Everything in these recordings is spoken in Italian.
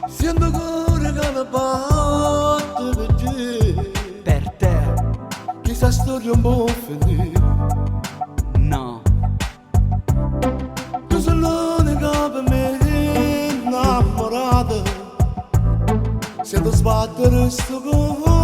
Sento cuore che ne batte per te. Per te, Questa storia non può finire. no. Tu sei l'unica per me innamorata. Sento sbattere sto cuore.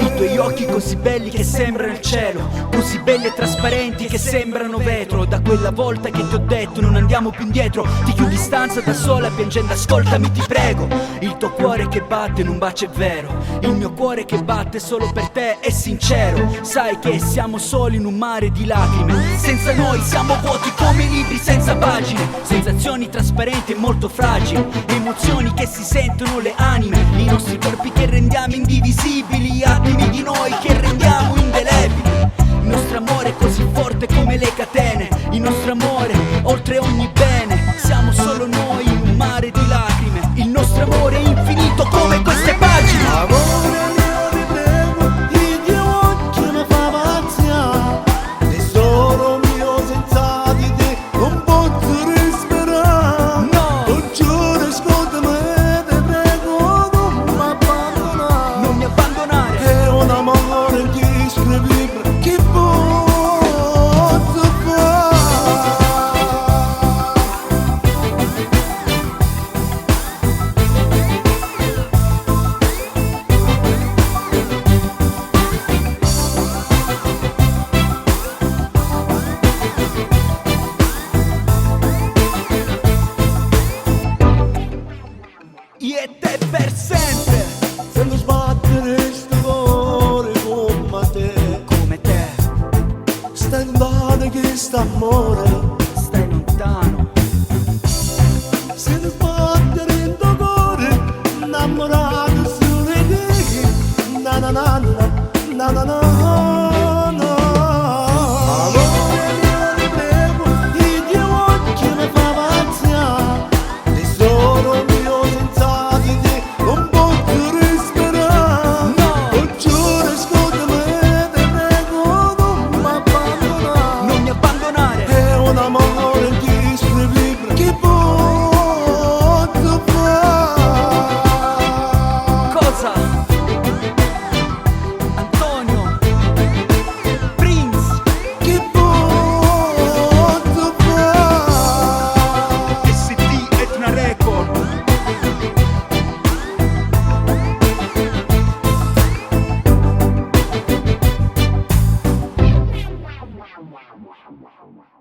I tuoi occhi così belli che sembrano il cielo, così belli e trasparenti che sembrano vetro. Da quella volta che ti ho detto non andiamo più indietro, ti chiudi in stanza da sola piangendo, ascoltami ti prego. Il tuo cuore che batte non bacia è vero, il mio cuore che batte solo per te è sincero. Sai che siamo soli in un mare di lacrime, senza noi siamo vuoti come libri senza pagine. Sensazioni trasparenti e molto fragili, emozioni che si sentono le anime, i nostri corpi che rendiamo indivisibili, attimi di noi che rendiamo indelebili. Il nostro amore è così forte come le catene, il nostro amore oltre ogni bene. Siamo solo noi in un mare di lacrime, il nostro amore è infinito come queste pagine. Amore mio ti prego, i tuoi occhi mi fa pazzia. Tesoro mio senza di te non posso respirare. No, Lo giuro ascoltami ti prego non mi abbandonare. non mi abbandonare. È un amore indescrivibile che posso fare. Io e te per sempre, Sento sbattere sto cuore come te. come te, Stai lontano che sta amore. stai lontano. Sento sbattere in tuo cuore, innamorato solo di te. Na na na na, na na na na. Amore mio ti prego, i tuoi occhi mi fa pazzia. Tesoro mio senza di te non posso respirare. No, Lo giuro ascoltami ti prego non mi abbandonare. non mi abbandonare. È un amore indescrivibile che posso fare. Cosa? Antonio, Prince, Che posso fare. SD Etna Record. Wow.